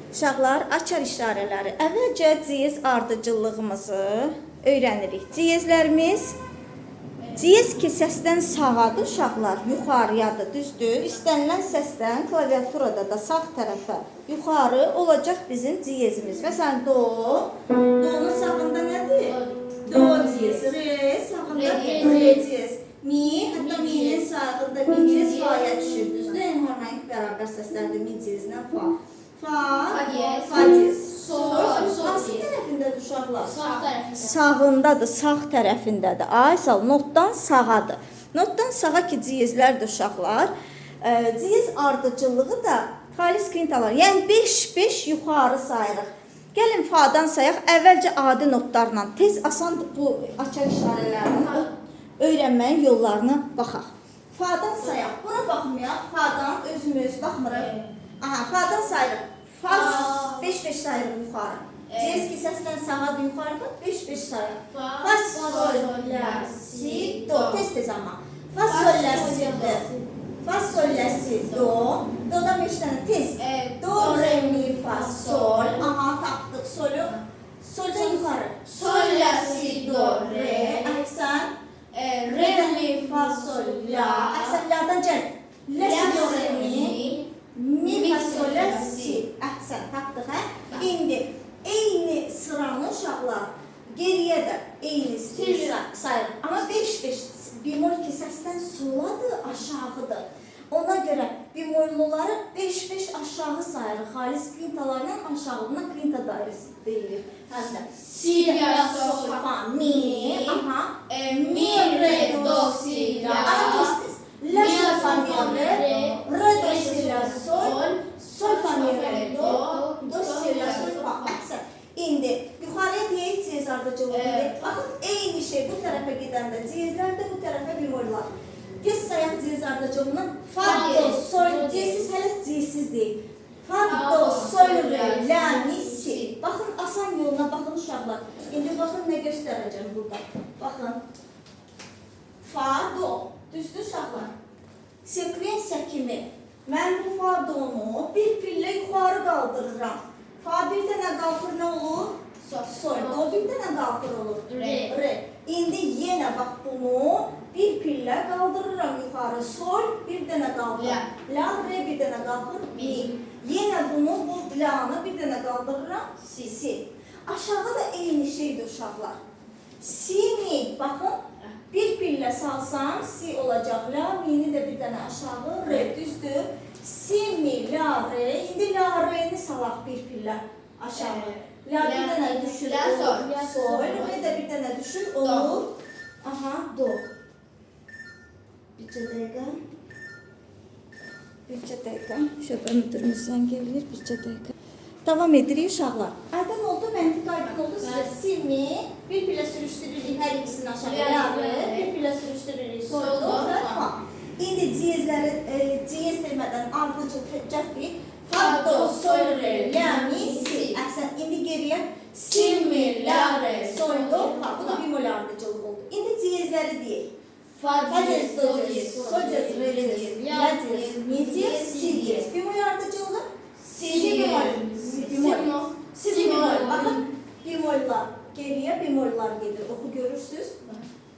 Uşaqlar, açar işarələri. Əvvəlcə ciyez ardıcıllığımızı öyrənirik. Ciyezlərimiz ciyez ki səsdən sağadır uşaqlar, yuxarıyadır, düzdür. İstənilən səsdən klaviaturada da sağ tərəfə yuxarı olacaq bizim ciyezimiz. Məsələn, do. Do'nun sağında nədir? Do ciyez. Re sağında re ciyez. Mi, hətta mi'nin sağında mi ciyez fa'ya düşür, düzdür. Enharmonik bərabər səslərdir mi ciyezlə fa. Fa ciyez. Hansı tərəfindədir uşaqlar? Sağ tərəfində. Sağındadır, sağ tərəfindədir. Aysal, notdan sağadır. Notdan sağa ki ciyezlərdir uşaqlar. Ciyez ardıcılığı da xalis kvintalar. Yəni 5-5 yuxarı sayırıq. Gəlin fa'dan sayaq. Əvvəlcə adi notlarla tez, asan bu açar işarələrini öyrənməyin yollarına baxaq. Fa'dan sayaq. Buna baxmayaq. Fa'dan özümüz baxmırıq. Aha, fa'dan sayırıq. Fa 5-5 sayırıq yuxarı. Ciyez ki səsdən sağadır yuxarıda 5-5 sayırıq. Fa, sol, la, si, do. Tez-tez ama. Fa, sol, la, si, do. Fa, sol, la, si, do. Do'dan 5 dənə tez. Do, re, mi, fa, sol. Aha, tapdıq solu. Soldan yuxarı. Sol, la, si, do, re. Əhsən. Re, mi, fa, sol, la. Əhsən, la'dan cəl. La, si, do, re, mi. Mi, fa, sol, la, si. Əhsən, tapdıq, hə? İndi eyni sıranı uşaqlar geriyə də eyni sayırıq. Amma 5-5 bemol ki səsdən soladır, aşağıdır. Ona görə bemolluları 5-5 aşağı sayırıq. Xalis kvintalarla aşağılığına kvinta dairəsi deyilir. Hətta Si, la, sol, fa, mi, aha, mi, re, do, si, la. Tez-tez. La, sol, fa, mi, re, do, si, la, sol, sol, fa, mi, re, do, si, la, sol, fa. Əhsən. İndi yuxarıya deyək ciyez ardıcılığını. Baxın, eyni şey bu tərəfə gedəndə ciyezlər də bu tərəfə bemollar. Tez sayaq ciyez ardıcılığından. Fa, do, sol, ciyesiz, hələ ciyesiz deyil. Fa, do, sol, re, la, mi, si. Baxın, asan yoluna baxın uşaqlar. İndi baxın, nə göstərəcəm burada. Baxın. Fa, do. Düzdür uşaqlar. Sekvensiya kimi. Mən bu fa, do'nu bir pillə yuxarı qaldırıram. Fa bir dənə qalxır, nə olur? Sol. Do bir dənə qalxır olur. Re. İndi yenə bax bunu bir pillə qaldırıram yuxarı. Sol bir dənə qalxır. La, re bir dənə qalxır. Mi. Yenə bunu, bu la'nı bir dənə qaldırıram. Si. Aşağı da eyni şeydir uşaqlar. Si, mi. Baxın. Bir pillə salsam si olacaq. La, mi'ni də bir dənə aşağı. Re düzdür. Si, mi, la, re. İndi la, re'ni salaq bir pillə aşağı. La bir dənə düşür olur. Sol. Re də bir dənə düşür olur. Aha, do. Bircə dəqiqə. Şöbə müdürümüzdən gəlir. Bircə dəqiqə. Davam edirik uşaqlar. Aydın oldu, məntiq aydın oldu sizə. Si, mi, bir pillə sürüşdürürük hər ikisini aşağı. La, re, bir pillə sürüşdürürük. Sol, do və fa. İndi ciyezləri, ciyez demədən ardıcıl cəhdik. Fa, do, sol, re, la, mi, si. Əhsən, indi geriyə si, mi, la, re, sol, do, fa. Bu da bemol ardıcılıq oldu. İndi ciyezləri deyək. Fa ciyez, do ciyez, sol ciyez, re ciyez, la ciyez, mi ciyez, si ciyez. Bemol ardıcılığı? Si bemol. Si bemol. Baxın, bemollar geriyə bemollar gedir. Oxu görürsünüz.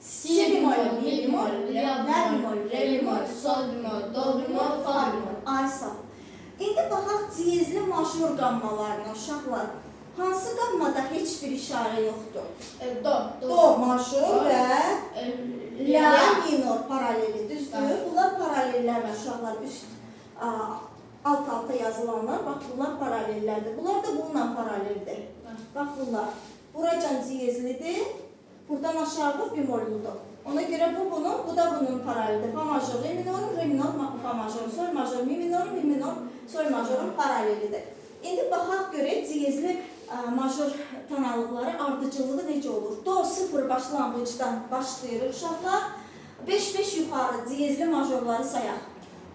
Si bemol, mi bemol, la bemol, re bemol, sol bemol, do bemol, fa bemol. Aysa. İndi baxaq ciyezli major qammalarına uşaqlar. Hansı qammada heç bir işarə yoxdur? Do major və la minor paraleli, düzdür? Bunlar paralellərlə uşaqlar üst alt-alta yazılanlar. Bax, bunlar paralellərdir. Bunlar da bununla paraleldir. Bax, bunlar. Buracan ciyezlidir. Buradan aşağı bemolludur. Ona görə bu bunun, bu da bunun paralelidir. Fa major, re minor, re minor, fa major, sol major, mi minor, mi minor, sol majorun paralelidir. İndi baxaq görək ciyezli major tanalıqları ardıcılığı necə olur? Do 0 başlanğıcdan başlayırıq uşaqlar. 5-5 yuxarı ciyezli majorları sayaq.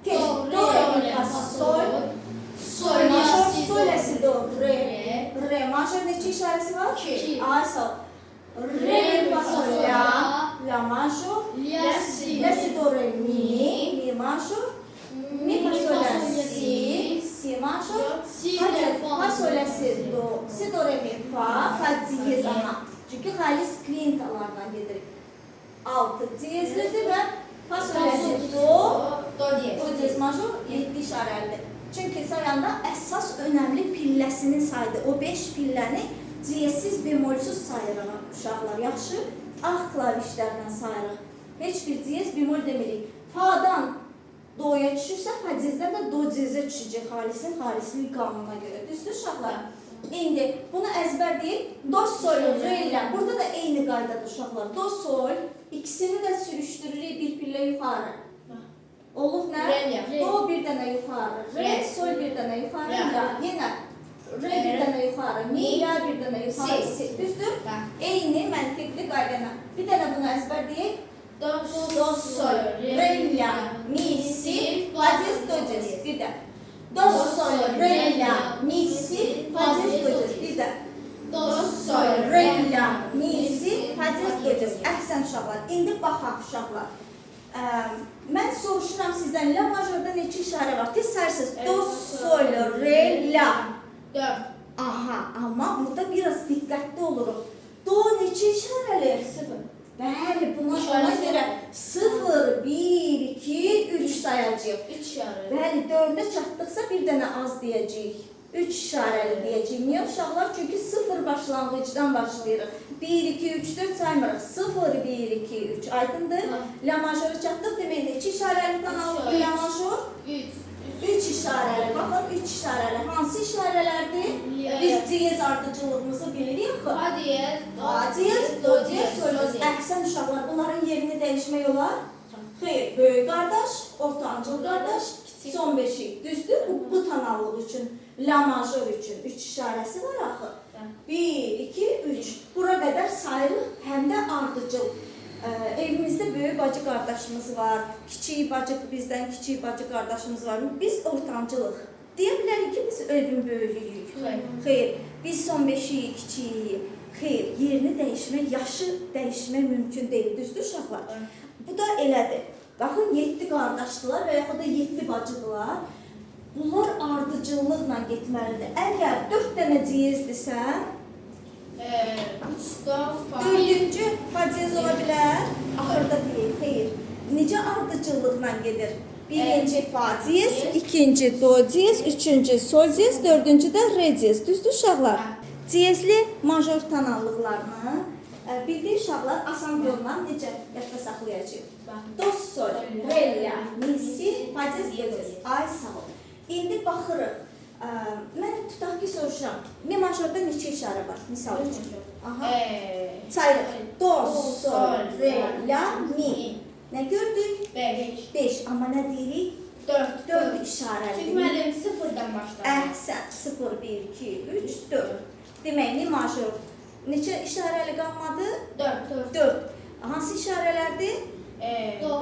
Tez, do, re, mi, fa, sol, sol major, sol, la, si, do, re, re major neçə işarəsi var? 2. Ay, sol. Re, mi, fa, sol, la major, la, si, do, re, mi major, mi, fa, sol, la, si major, fa, sol, qanuna. Çünki xalis kvintalardan gedir. 6 diyezlidir və fa sol la si do, Do diyez. do diyez major 7 işarəlidir. Çünki sayanda əsas önəmli pilləsinin saydı. O 5 pilləni diyezsiz, bemolsuz sayırıq uşaqlar. Yaxşı, ağ klavişlərdən sayırıq. Heç bir diyez bemol demirik. Fa'dan do'ya düşürsə, fa diyezdən də do diyezə düşəcək xalislik qanununa görə. Düzdür uşaqlar? İndi bunu əzbərləyib, do, sol, re ilə. Burada da eyni qaydadır uşaqlar. Do, sol, ikisini də sürüşdürürük bir pillə yuxarı. Olub nə? Re. Do bir dənə yuxarı, re, sol bir dənə yuxarı, la. Yenə re bir dənə yuxarı, mi, la bir dənə yuxarı, si. Düzdür? Eyni məntiqli qaydana. Bir dənə bunu əzbərləyib. Do, Do, sol, re, la, mi, si, fa diyez, do diyez. Bir də. Do, sol, re, la, mi, si, fa diyez, do diyez. Bir də. Do, Sol, re, la, mi, si, fa diyez, do diyez. Əhsən uşaqlar. İndi baxaq uşaqlar. Mən soruşuram sizdən, la majorda neçə işarə var? Tez sayırsınız. Do, sol, re, la. 4. Aha, amma burada biraz diqqətli oluruq. Do neçə işarəli? 0. Bəli, buna görə 0, 1, 2, 3 sayacağıq. 3 işarə. Bəli, 4-ə çatdıqsa bir dənə az deyəcəyik. 3 işarəli deyəcəyik. Niyə uşaqlar? Çünki 0 başlanğıcdan başlayırıq. 1, 2, 3, 4 saymırıq. 0, 1, 2, 3. Aydındır? La majora çatdıq demək neçə işarəli kanaldır la major? 3. 3 işarəli. Baxın 3 işarəli. Hansı işarələrdir? Biz diyez ardıcılığımızı bilirik axı. Fa diyez, Fa diyez, do diyez, sol diyez. Əhsən uşaqlar, bunların yerini dəyişmək olar? Xeyr, böyük qardaş, ortancıl qardaş, son beşik. Düzdür? Bu tonallıq üçün, la major üçün 3 işarəsi var axı. 1, 2, 3. Bura qədər sayırıq, həm də ardıcıl. Evimizdə böyük bacı qardaşımız var, kiçik bacı, bizdən kiçik bacı qardaşımız var. Biz ortancılıq. Deyə bilərik ki, biz evin böyüyük. Xeyr, biz son beşiyik, kiçiyik. Xeyr, yerini dəyişmək, yaşı dəyişmək mümkün deyil. Düzdür uşaqlar? Bu da elədir. Baxın, 7 qardaşdılar və yaxud da 7 bacıdılar. Bunlar ardıcıllıqla getməlidir. Əgər 4 dənə diyezdirsə, 3 do, fa. 4-cü fa diyez ola bilər, axırda deyil, xeyr. Necə ardıcıllıqla gedir? Birinci fa diyez, ikinci do diyez, üçüncü sol diyez, dördüncü də re diyez. Düzdür uşaqlar? Diyezli major tonallıqlarını bildiyi uşaqlar asan yolla necə yadda saxlayacaq? Do, sol, re, la, mi, si, fa diyez, do diyez. Ay sağ ol. İndi baxırıq. Mən tutaq ki soruşuram. Mi majorda neçə işarə var? Misal üçün. Sayırıq. Do, sol, re, la, mi. Nə gördük? 5. 5. Amma nə deyirik? 4. 4 işarəli. Çünki müəllim 0-dan başlar. Əhsən. 0, 1, 2, 3, 4. Demək, mi major neçə işarəli qalmadı? 4. 4. Hansı işarələrdir? Do,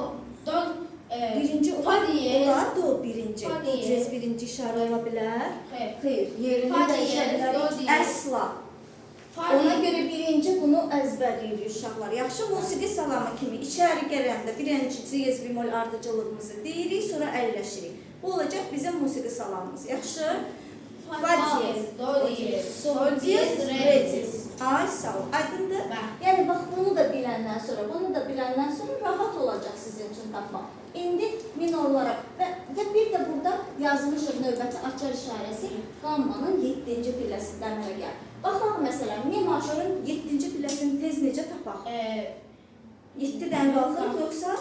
Birinci fa diyez. olar, do birinci. Fa Do diyez. diyez birinci işarə ola bilər. Xeyr. Xeyr, yerini Fa dəyişə diyez, do bilərik. diyez. Əsla. Fa Ona diyez. görə birinci bunu əzbərləyirik uşaqlar. Yaxşı, musiqi salamı kimi içəri gələndə birinci diyez bemol ardıcılığımızı deyirik, sonra əlləşirik. Bu olacaq bizim musiqi salamımız. Yaxşı? Fa diyez, do diyez, sol diyez, re diyez. Ay sağ ol. Aydındır? Yəni bax bunu da biləndən sonra, rahat olacaq sizin üçün tapmaq. İndi minorlara və bir də burada yazmışıq növbəti açar işarəsi qammanın 7-ci pilləsindən əmələ gəlir. Baxaq məsələn, mi majorun 7-ci pilləsini tez necə tapaq? 7-dən qalxırıq yoxsa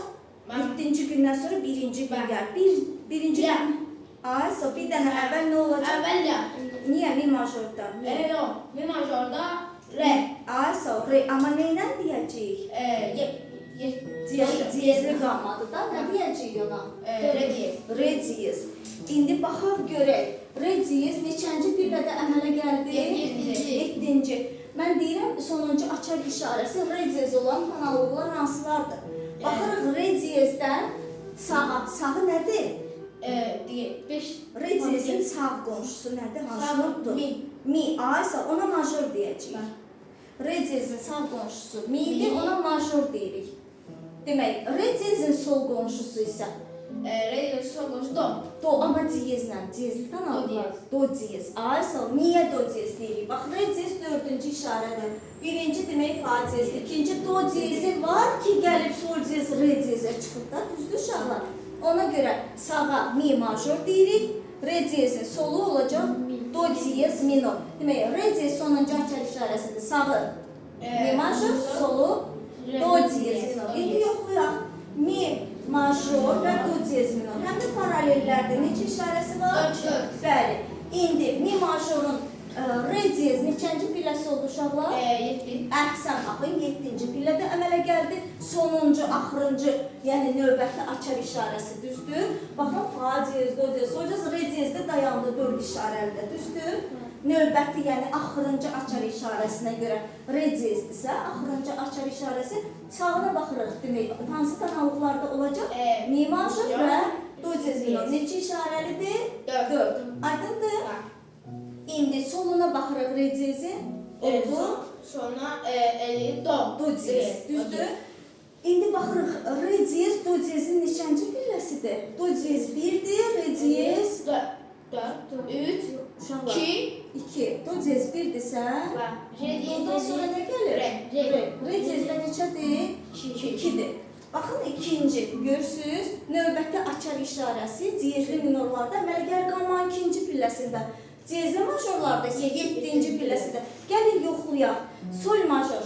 7-ci gündən sonra 1-ci gün gəlir. Birinci gün. Ay sağ ol. Bir dənə əvvəl nə olacaq? Əvvəl la. Niyə mi majorda? No, mi majorda re. Ay sağ ol. Re. Amma nə ilə deyəcəyik? Diyezli qalmadı da, nə deyəcəyik ona? Re diyez. Re diyez. İndi baxaq görək. Re diyez neçənci pillədə əmələ gəldi? 7-ci. Mən deyirəm, sonuncu açar işarəsi re diyez olan kanallıqlar hansılardır? Baxırıq re diyezdən sağa. Sağı nədir? 5. Re diyezin sağ qonşusu nədir? Hansı notdur? Mi. Mi. Aysa ona major deyəcəyik. Re diyezin sağ qonşusu mi-dir, ona major deyirik. Demək, re diyezin sol qonşusu isə re diyez, sol qonşu do. Do, amma diyezlə, diyezlikdən alırlar. diyez. Do diyez. Ay sağ ol. Niyə do diyez deyirik? Bax, re diyez dördüncü işarədir. Birinci demək fa diyezdir. İkinci do diyezi var ki, gəlib sol diyez re diyezə çıxıb da, düzdür uşaqlar? Ona görə sağa mi major deyirik. Re diyezin solu olacaq do diyez minor. Demək, re diyez sonuncu açar işarəsidir. Sağı mi major, solu do diyez minor. İndi yoxlayaq. Mi major və do diyez minor. Həm də paralellərdə neçə işarəsi var? Dörd. Bəli. İndi mi majorun re diyez neçənci pilləsi oldu uşaqlar? 7. Əhsən, baxın 7-ci pillədə əmələ gəldi. Sonuncu, axırıncı, yəni növbəti açar işarəsi düzdür. Baxın, fa diyez, do diyez, sol diyez, re diyezdə dayandı 4 işarəlidə düzdür. Növbəti, yəni axırıncı açar işarəsinə görə re diyezdirsə, axırıncı açar işarəsi sağına baxırıq demək. Hansı tanalıqlarda olacaq? Mi major və do diyez minor. Neçə işarəlidir? 4. Aydındır? İndi soluna baxırıq re diyezin. Oldu. Sonra do. Do diyez, düzdür? İndi baxırıq, re diyez, do diyezin neçənci pilləsidir? Do diyez 1-dir, re diyez 4. 3. uşaqlar 2. 2. Do diyez 1-dirsə, Re dodan sonra nə gəlir? Re. Re diyezdə neçədir? 2-dir. Baxın, ikinci, görürsünüz, növbəti açar işarəsi diyezli minorlarda əmələ gəlir qalmanın ikinci pilləsində. Diyezli majorlarda isə 7-ci pilləsində. Gəlin yoxlayaq. Sol major.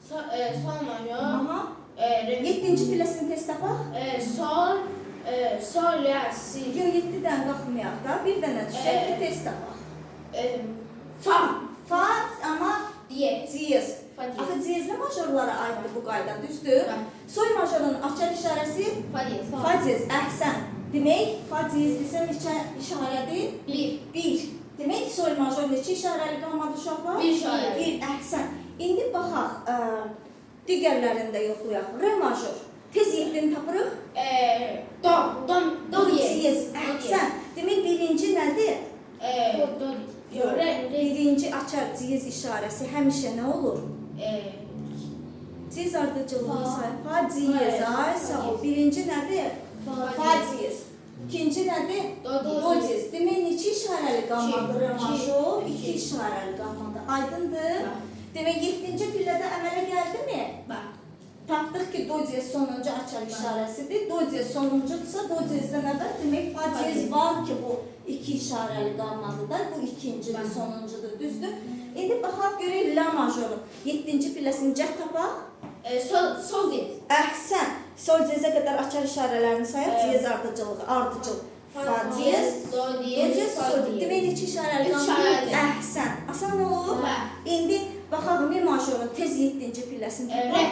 Sol major. Aha. Re. 7-ci pilləsini tez tapaq. Sol, la, si. Yo, 7-dən qalxmayaq da, bir dənə düşək, bir tez tapaq. Fa. Fa, amma Diyez. diyez. Fa diyez. Axı diyezli majorlara aiddir bu qayda, düzdür? Sol majorun açar işarəsi Fa diyez. fa diyez, əhsən. Demək, fa diyezdirsə neçə işarədir? 1. 1. Demək, sol major neçə işarəli qalmadı uşaqlar? Bir işarəli. 1, əhsən. İndi baxaq, digərlərində yoxlayaq. Re major. Tez 7-ni tapırıq. Do diyez. Diyez, əhsən. Demək, birinci nədir? Birinci açar diyez işarəsi həmişə nə olur? Diyez ardıcılığı sayı. Fa diyez, ay sağ ol. Birinci nədir? Fa diyez. İkinci nədir? Do diyez. Demək, neçə işarəli qalmadı re major? 2 işarəli qalmadı. Aydındır? Demək, 7-ci pillədə əmələ gəldimi? Tapdıq ki, do diyez sonuncu açar işarəsidir. Do diyez sonuncudursa, do diyezdən əvvəl demək, fa diyez var ki, bu 2 işarəli qalmalıdır. Bu ikincidir, sonuncudur, düzdür. İndi baxaq görək la majorun 7-ci pilləsini cəhd tapaq. Sol diyez. Əhsən. Sol diyezə qədər açar işarələrini sayaq. Diyez ardıcıl. Fa diyez, do do diyez, diyez, sol diyez. Demək, neçə işarəli Üç qalmalıdır? işarəli. Əhsən. Asan olur. İndi baxaq mi majorun tez 7-ci pilləsini tapaq.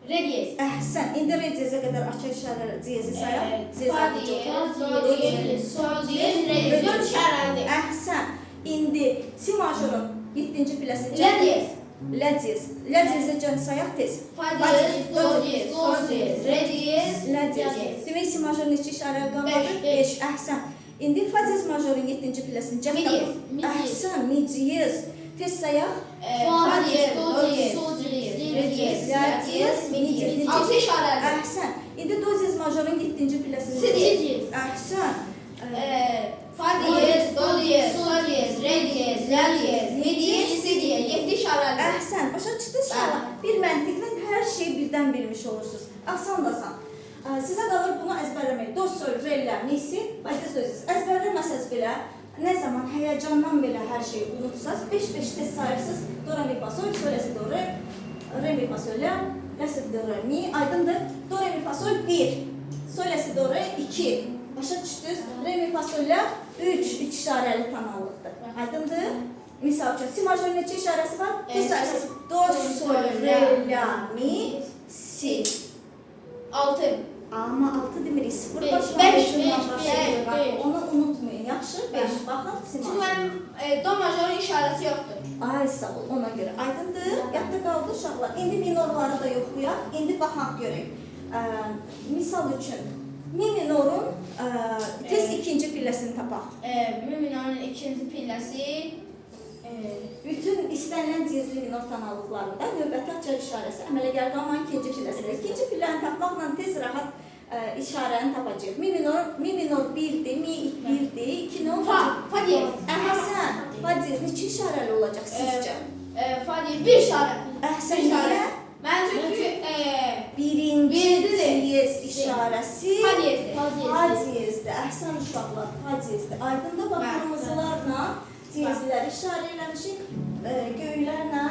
Re diyez. Əhsən. İndi re diyezə qədər açar işarələri diyezi sayaq. Diyez Fa ardıcıl. diyez, do diyez, sol diyez, re diyez. 4 işarəli. Əhsən. İndi si majorun 7-ci pilləsini La diyez. La diyez. La diyezə cəhd sayaq tez. Fa diyez, do diyez, sol diyez, re diyez, La diyez. Demək si majorun neçə işarə qalmadı? 5. Əhsən. İndi fa diyez majorun 7-ci pilləsini cəhd Mi diyez, tapaq. mi diyez. Əhsən. Mi diyez. Tez sayaq. Fa diyez, do diyez, sol diyez, re diyez, La diyez, mi diyez. 6 işarəli. Əhsən. İndi do diyez majorun 7-ci pilləsini Si diyez. Əhsən. Fa diyez, do diyez, sol diyez, re diyez, la diyez, mi diyez, si diyez. 7 işarəli. Əhsən. Başa çıxdınız inşallah. Bir məntiqlə hər şeyi birdən bilmiş olursunuz. Asan da asan. Sizə qalır bunu əzbərləmək. Do, sol, re, la, mi, si. Başqa sözünüz. Əzbərləməsəz belə, nə zaman həyəcandan belə hər şeyi unutsaz, 5-5 tez sayırsınız. Do, re, mi, fa, sol, sol, si, do, re, re, mi, fa, sol, la, la, si, do, re, mi. Aydındır. Do, re, mi, fa, sol, 1. Sol, si, do, re, 2. Başa düşdünüz. Re, mi, fa, sol, la, 3. 3 işarəli tonallıqdır. Aydındır. Misal üçün, si major neçə işarəsi var? Tez sayırsınız. Do, sol, re, la, mi, si. 6. Amma 6 demirik, 0 Beş, başlanmışından beş, başlayır. Bax, beş. onu unutmayın, yaxşı? 5, baxın, si Çünki major. mənim do majorun işarəsi yoxdur. Ay, sağ ol, ona görə. Aydındır, yadda qaldı uşaqlar. İndi minorları da yoxlayaq, indi baxaq görək. Misal üçün, mi minorun tez ikinci pilləsini tapaq. Müminanın ikinci pilləsi Bütün istənilən diyezli minor tonallıqlarında növbəti açar işarəsi əmələ gəlir qalmanın ikinci pilləsidir. İkinci pilləni tapmaqla tez rahat işarəni tapacağıq. Mi minor 1-dir, mi 1-dir, 2 nə olacaq? Fa diyez. Əhsən, fa diyez neçə işarəli olacaq sizcə? Fa diyez bir işaret. Əhsən, Bir işaret. niyə? Ben çünkü Birinci Birincidir. diyez işarəsi Fa diyezdir. fa diyezdir. Əhsən uşaqlar, fa diyezdir. Aydında bax, Bəli, qırmızılarla diyezləri işarə eləmişik, göylərlə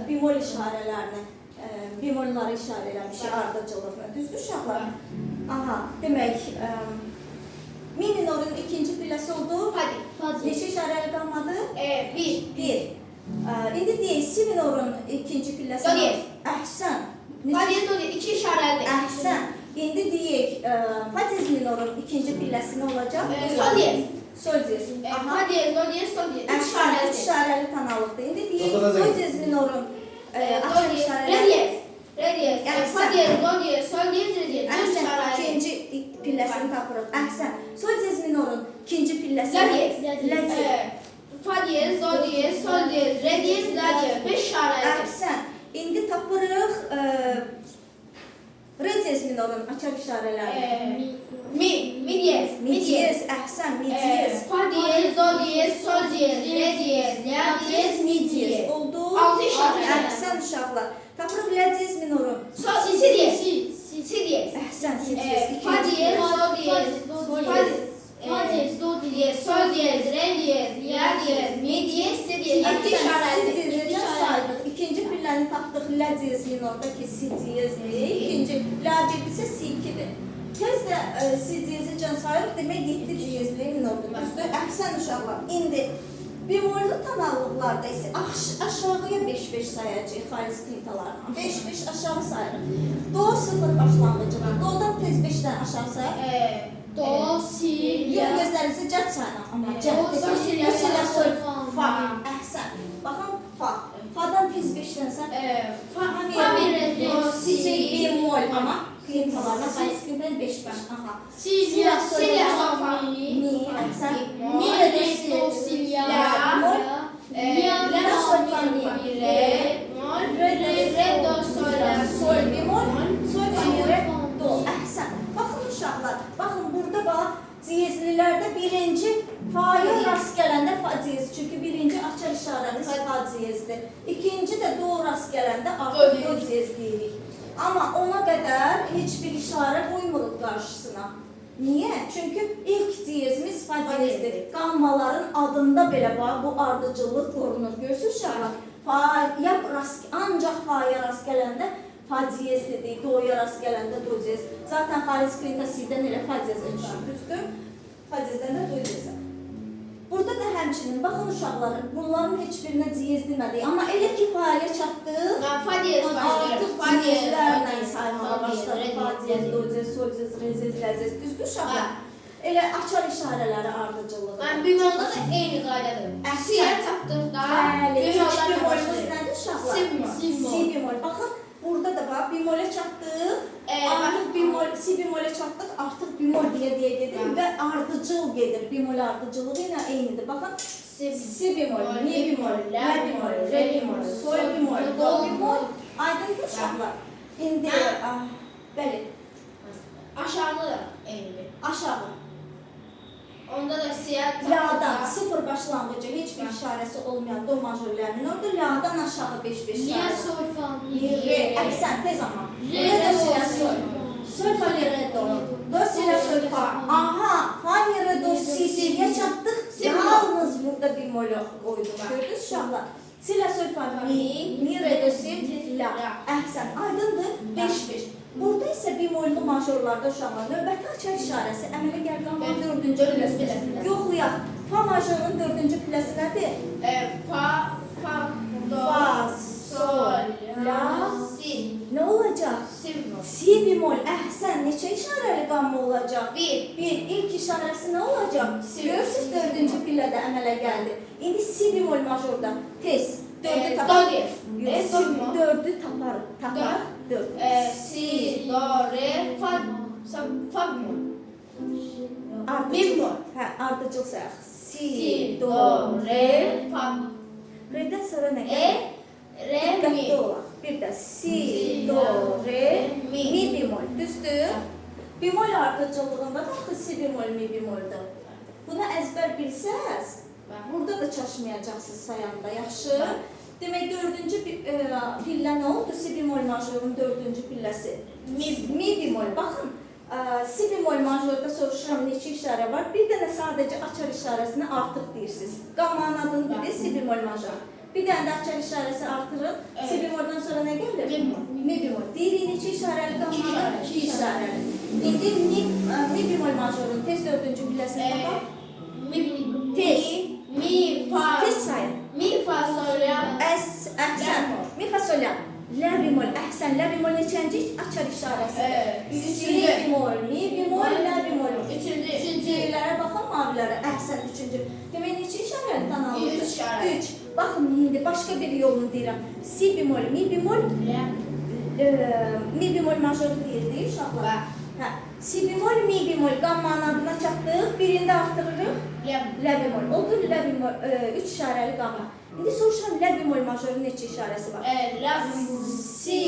bemol işarələrini, bemolları işarə eləmişik ardıcıllıqla. Düzdür uşaqlar? Aha, demək, mi minorun ikinci pilləsi oldu. Fa diyez. Neçə işarəli qalmadı? Bir. 1. İndi deyək, si minorun ikinci pilləsi. Do diyez. Əhsən. Fa diyez do diyez. İki işaretli. Əhsən. İndi deyək, fa diyez minorun ikinci pilləsi nə olacaq? Sol diyez. Sol diyez. Fa diyez, do diyez, sol diyez. Üç Əhsən, üç işaretli. işarəli tanalıqdır. İndi deyək, Doktora do diyez minorun Do açar diyez. Re işarəli. diyez. Re diyez. Fa Əhsən. diyez, do diyez, sol diyez, re diyez. Üç Əhsən, işaretli. ikinci pilləsini tapırıq. Əhsən. Sol diyez minorun ikinci pilləsi. La diyez. La diyez. Fa diyez, do diyez, sol diyez, re diyez, la diyez. Beş işaretli. Əhsən. İndi tapırıq re diyez minorun açar işarələrini. Mi diyez. Mi diyez, əhsən, mi diyez. Fa diyez, do diyez, sol diyez, re diyez, la diyez, mi diyez. Oldu. Altı işarəli. Əhsən uşaqlar. Tapırıq la diyez minorun. Si diyez. Si diyez. Əhsən, si diyez. Fa diyez, do diyez, fa diyez, do diyez, sol diyez, re diyez, la diyez, mi diyez, si diyez. Yedi Əhsən, si işaretli. diyezdən saydıq. İkinci pilləni tapdıq la diyez minorda ki, si diyezdir. İkinci la birdirsə si ikidir. Tez də si diyezi can sayırıq, demək 7 diyezli minordur. Düzdür? Əhsən uşaqlar. İndi bemollu tonallıqlarda isə aşağıya 5-5 sayacağıq xaric klintalarla. 5-5 aşağı sayırıq. Do 0 başlanğıcı var. Do'dan tez 5-dən aşağı sayırıq. Do, si, Yox, gözlərinizi cəd sayın. Amma cəd. Do, si, la, sol, fa. fa. Əhsən. Baxın, fa. Fa'dan tez 5-dən sən. fa mi, re, do, si, bemol amma klintalarla xaric klintalarla 5-5. Aha. si, la, sol, fa, Mi, əhsən. Mi, re, do, si, la, la, sol, fa, mi, re, mol, re, do, sol, la, Sol bemol, sol fa, mi, re, do. Əhsən. Baxın uşaqlar, baxın burada bax, diyezlilərdə birinci fa'ya rast gələndə fa diyez. Çünki birinci açar işarəmiz fa diyezdir. İkinci də do rast gələndə artıq do diyez deyirik. Amma ona qədər heç bir işarə qoymuruq qarşısına. Niyə? Çünki ilk diyezimiz fa diyezdir. Qammaların adında belə bax, bu ardıcıllıq qorunur. Görürsünüz uşaqlar? Fa'ya rast, ancaq fa'ya rast gələndə fa diyezlidir, do'ya rast gələndə do diyez. Zaten xaric klintasidən elə fa diyezə çıxır, düzdür? Fa diyezdən də do diyezə. Burada da həmçinin, baxın uşaqlar, bunların heç birinə diyez demədik. Amma elə ki fa'ya çatdıq, fa diyez artıq fa diyez, diyezlərlə saymağa başladı. Fa diyez, do diyez, sol diyez, re diyez, la diyez, düzdür uşaqlar? Elə açar işarələri ardıcılığı. Ben bimolda da eyni qaydadır. Siyah tapdığımda Bəli, ilk bimoldan bemolumuz başlayır. nədir uşaqlar? Si bemol. Si bemol. Baxın, burada da bax, bemole çatdıq. Artıq bemol, si bemole çatdıq, artıq bemol deyə gedir və ardıcıl gedir. Bemol ardıcılığı ilə eynidir. Baxın, si bemol, mi bemol, la bemol, re bemol, sol bemol, do bemol. Aydındır uşaqlar. İndi, bəli, Aşağıda da eynidir. aşağı. Onda da siyah La'dan sıfır başlanğıcı heç bir işarəsi olmayan do majörlərinin orada la'dan aşağı 5-5 sayılır. sol fa Re, əksən tez amma. Re, Re do si la do, sol. Sol fa mi re do. Do si la sol fa. Aha, fa mi re do si si'yə çatdıq. Si Yalnız burada bemolü qoyduk. Gördünüz uşaqlar? Si la sol fa mi re do si la. Əhsən, aydındır 5-5. Burada isə bemollu majorlarda uşaqlar növbəti açar işarəsi əmələ gəlir qanunun 4-cü pilləsi. Yoxlayaq. Fa majorun 4-cü pilləsi nədir? fa, do, Fa, sol, la, si, Nə olacaq? si bemol. Si bemol. Əhsən, neçə işarəli qamma olacaq? Bir. İlk işarəsi nə olacaq? Si. Görürsünüz 4-cü pillədə əmələ gəldi. İndi si bemol majorda tez. 4-ü Do tapar. diyez. Yox, Do bemol. 4-ü tapar. Tapar. 4. Si, do, re, fa bemol. Ardıcıl. Bemol. Hə, ardıcıl sayaq. Si, Si, do, re. fa, Re'dən sonra nə gəlir? re, mi. Diqqətli olaq. Bir də si, Si, do, re, mi. mi bemol. Düzdür? Bemol ardıcıllığında da axı si bemol, mi bemoldur. Bunu əzbər bilsəz, burada da çaşmayacaqsınız sayanda, yaxşı? Demək, dördüncü pillə nə oldu? Si bemol majorun dördüncü pilləsi. Mi bemol. Baxın, si bemol majorda soruşuram neçə işarə var. Bir dənə sadəcə açar işarəsini artıq deyirsiniz. Qammanın adını bilir, si bemol major. Bir dənə də açar işarəsi artırın. Si bemoldan sonra nə gəlir? Mi bemol. Deyirik neçə işarəli qammanı? 2 işarəli. İndi mi bemol majorun tez dördüncü pilləsini tapaq. Tez. Tez sayın. Mi, fa, sol, la. Əhsən. Mi, fa, sol, la. La bemol. Əhsən. La bemol neçənci açar işarəsi? Si bemol, mi bemol, la bemol. Üçüncülərə baxın, mavilərə. Əhsən, üçüncü. Demək, neçə işarəli tanalım? 3 işarə. 3. Baxın, indi başqa bir yolunu deyirəm. Si bemol, mi bemol, mi bemol majoru deyildi uşaqlar. Hə. Si bemol, mi bemol qammanın adına çatdıq. Birində artırırıq. La bemol. Oldu la bemol 3 işarəli qamma. İndi soruşuram la bemol majorun neçə işarəsi var? Si,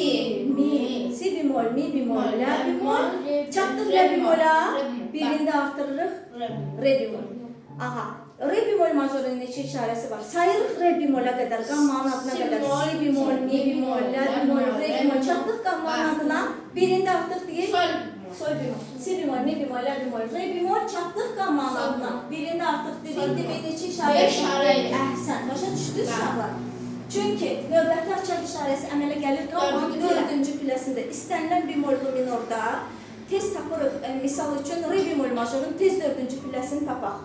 mi, si bemol, mi bemol, la bemol. Çatdıq la bemola. Birində artırırıq. Re bemol. Aha. Re bemol majorun neçə işarəsi var? Sayırıq re bemola qədər, qammanın adına qədər. Si bemol, mi bemol, la bemol, re bemol. Çatdıq qammanın adına. Birində artıq deyil. Sol bemol, si bemol, mi bemol, la bemol, re bemol. Çatdıq qammanın adına. Birində artıq dedik, demək neçə işarə? 5 işarə. Əhsən, başa düşdünüz uşaqlar. Çünki növbəti açar işarəsi əmələ gəlir qammanın dördüncü pilləsində. İstənilən bemollu minorda tez tapırıq. Misal üçün re bemol majorun tez dördüncü pilləsini tapaq.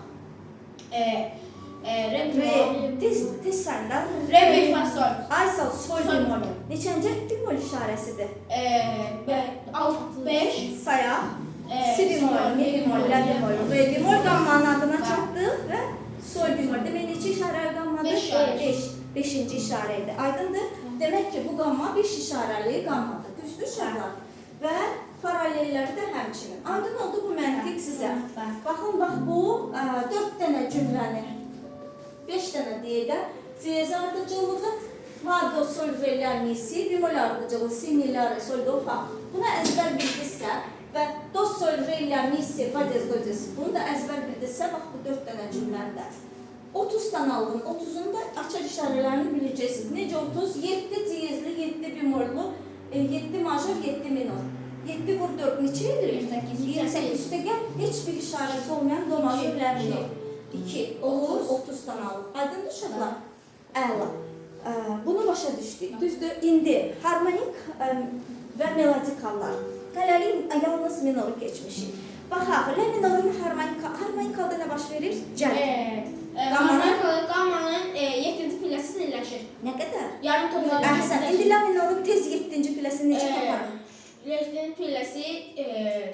Tez sayında Re, mi, fa, sol. Ay sağ sol bemol. Neçəncə bemol işarəsidir? 5. Sayaq. Si bemol, mi bemol, la bemol, re bemol qammanın adına çatdıq və sol bemol. Demək neçə işarəli qammadır? 5. 5-ci işarə idi. Aydındır? Demək ki, bu qamma 5 işarəli qammadır. Düzdür uşaqlar? Və paralelləri də həmçinin. Aydın oldu bu məntiq sizə. Baxın, bax bu 4 dənə cümləni 5 dənə deyək də diyez ardıcılığı fa, do, sol, re, la, mi, si, bemol ardıcılığı si, mi, la, re, sol, do, fa. Buna əzbər bildirsə və do, sol, re, la, mi, si, fa, diyez, do, diyez. Bunu da əzbər bildirsə, bax bu 4 dənə cümləndə 30 dənə alın. 30'un da açar işarələrini biləcəksiniz. Necə 30? 7 diyezli, 7 bemollu, 7 major, 7 minor. 7 vur 4 neçə edir? 28 üstə gəl. Heç bir işarəsi olmayan do major, la minor. 2 olur, 30 dənə alın. Aydın uşaqlar? Əla. Bunu başa düşdük. Düzdür? İndi harmonik və melodik hallar. Hələlik yalnız minoru keçmişik. Baxaq, la minorun harmonik halda nə baş verir? Cəlb. Qammanın 7-ci pilləsi sinirləşir. Nə qədər? Yarım topu. Əhsən. İndi la minorun tez 7-ci pilləsini necə taparıq? 7-ci pilləsi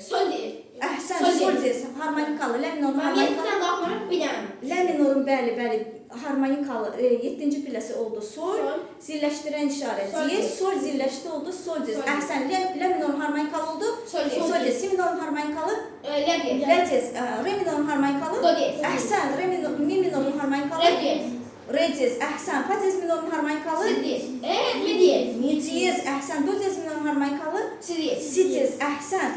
sol deyil. Əhsən, sol deyilsən. Harmonikalı, la minorun harmonikalı. 7-dən qalxmırıq bir dənə. La minorun bəli, harmonikalı 7-ci pilləsi oldu sol. Zilləşdirən işarə diyez, sol zilləşdi oldu sol diyez. Əhsən, la minorun harmonikalı oldu. Sol diyez. Si minorun harmonikalı. La diyez. La diyez. Re minorun harmonikalı. Do diyez. Əhsən, mi minorun harmonikalı. Re diyez. Re diyez. Əhsən, fa diyez minorun harmonikalı. Si diyez. Mi diyez. Mi diyez. Əhsən, do diyez minorun harmonikalı. Si diyez. Si diyez. Əhsən.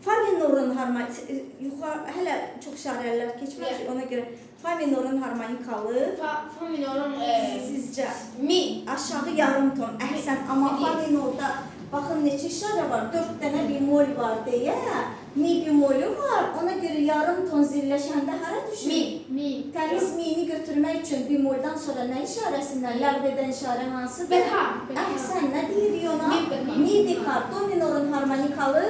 Fa minorun harmonikalı. Yuxarı hələ çox işarələr keçməmiş, ona görə fa minorun harmonikalı. Fa minorun Sizcə mi. aşağı yarım ton. Əhsən, amma fa minorda baxın neçə işarə var? 4 dənə bemol var deyə. Mi bemolü var. Ona görə yarım ton zilləşəndə hara düşür? Mi. Təmiz mini götürmək üçün bemoldan sonra nə işarəsindən ləğv edən işarə hansıdır? Beka. Əhsən, nə deyirik ona? Mi beka. Mi beka. Do minorun harmonikalı.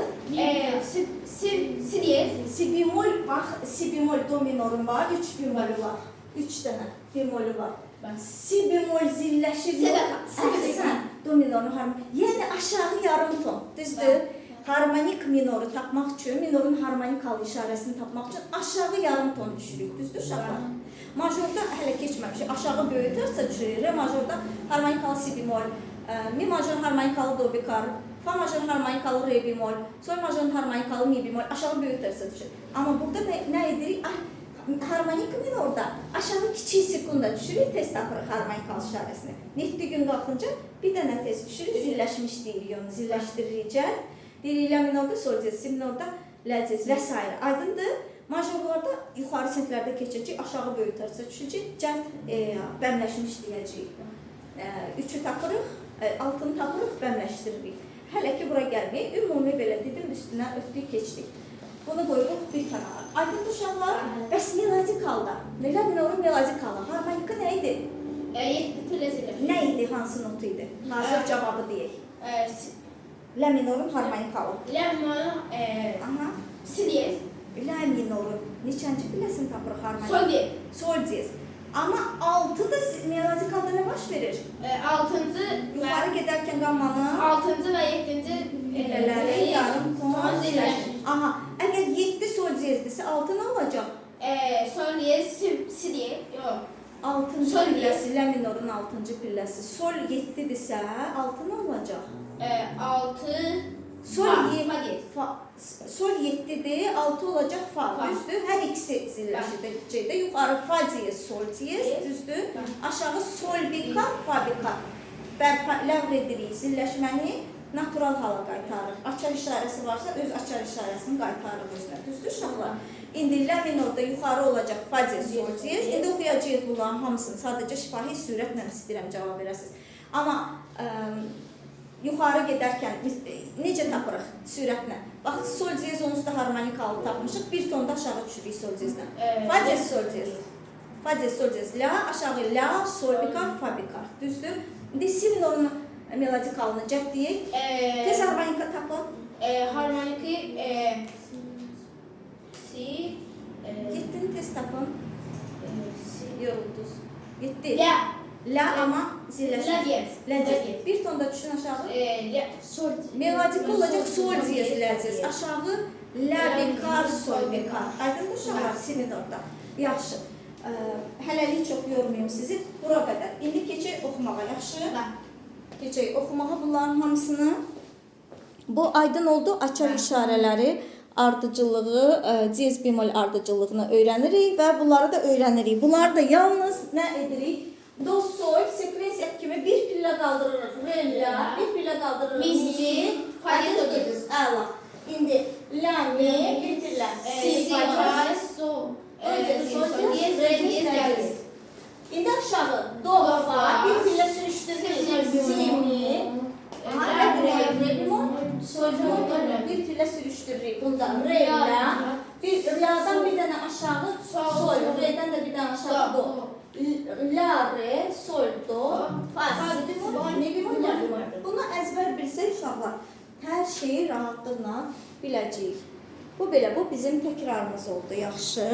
Si diyez. Si bemol, bax, si bemol do minorun var, 3 bemolü var. 3 dənə bemolü var. Si bemol zilləşir. Əhsən, do minorun harmonik. Yəni aşağı yarım ton, düzdür? Harmonik minoru tapmaq üçün, minorun harmonikalı işarəsini tapmaq üçün aşağı yarım ton düşürük, düzdür uşaqlar? Majorda hələ keçməmişik, aşağı böyütərsə düşürük. Re majorda harmonikalı si bemol, mi major harmonikalı do bikar, fa major harmonikalı re bemol, sol major harmonikalı mi bemol, aşağı böyütərsə düşür. Amma burada nə edirik? Harmonik minorda aşağı kiçik sekunda düşürük, tez tapırıq harmonikalı işarəsini. Netli gün qalxınca bir dənə tez düşürük, zilləşmiş deyirik onu, zilləşdiririk. Deyirik la minorda sol diyez, si minorda la diyez və s. Aydındır? Majorlarda yuxarı siniflərdə keçəcək, aşağı böyük tərsə düşəcək, cəld bəmləşmiş deyəcəyik. 3-ü tapırıq, 6-nı tapırıq, bəmləşdiririk. Hələ ki, bura gəlməyək, ümumi belə dedim, üstünə ötdük, keçdik. Bunu qoyuruq bir kənara. Aydın uşaqlar, bəs meladik halda, la minorun meladik halda, harmonika nə idi? 7 pilləsi. Nə idi, hansı notu idi? Hazır cavabı deyək. La minorun harmonika halı. La minor, si diyez. La minorun neçənci pilləsini tapırıq harmonika? Sol diyez. Sol diyez. Amma 6 da meladik halda nə baş verir? 6-cı Yuxarı gedərkən qammanın 6-cı və 7-ci pillələri yarım ton zirləşir. Aha, əgər 7 sol diyezdirsə 6 nə olacaq? Sol diyez, si diyez. Yox. 6-cı Sol pilləsi, la minorun 6-cı pilləsi. Sol 7-dirsə 6 nə olacaq? 6 Sol fa 7 diyez. Sol 7-dir, 6 olacaq fa. Düzdür? Hər ikisi zilləşəcəkdə. Yuxarı fa diyez, sol diyez, düzdür? Aşağı sol bikat, fa bikat. Bərpa ləğv edirik zilləşməni, natural hala qaytarırıq. Açar işarəsi varsa öz açar işarəsini qaytarırıq özünə. Düzdür uşaqlar? İndi la minorda yuxarı olacaq fa diyez, sol diyez. İndi oxuyacağıq bunların hamısını. Sadəcə şifahi sürətlə istəyirəm cavab verəsiniz. Amma yuxarı gedərkən necə tapırıq sürətlə? Baxın, sol diyez onsuz da harmonikalı tapmışıq. Bir tonda aşağı düşürük sol diyezdən. Fa diyez, sol diyez. Fa diyez, sol diyez. La, aşağı la, sol bikart, fa bikart. Düzdür? İndi si minorun melodikalını cəhd deyək. Tez harmonika tapın. Harmoniki si Yetdini tez tapın. Yoruldunuz. Yetti. La. La ama zilləşir. La diyez. La diyez. Bir tonda düşün aşağı. sol Melodika olacaq sol diyez, la diyez. Aşağı la bikar, sol bikar. Aydın uşaqlar si minorda. Yaxşı. Hələlik çox yormayayım sizi. Bura qədər. İndi keçək oxumağa. Yaxşı. Keçək oxumağa bunların hamısını. Bu aydın oldu. Açar işarələri, ardıcılığı, diyez bemol ardıcılığını öyrənirik və bunları da öyrənirik. Bunları da yalnız nə edirik? Do, sol, sekvensiya kimi bir pillə qaldırırıq. Re, la, bir pillə qaldırırıq. Mi, si, fa diyez. Əla. İndi la, mi, bir pillə. Si, fa diyez. sol. Sol diyez, re diyez, la diyez. İndi aşağı. Do, fa, bir pillə sürüşdürürük. Si, mi. Re bemol. Sol bemol. Bir pillə sürüşdürürük. Bunda re, la. La'dan bir dənə aşağı. Sol. Re'dən də bir dənə aşağı. Do. La, re, sol, do, fa, si bemol, mi bemol, la bemol. Bunu əzbər bilsək uşaqlar, hər şeyi rahatlıqla biləcəyik. Bu belə, bu bizim təkrarımız oldu, yaxşı.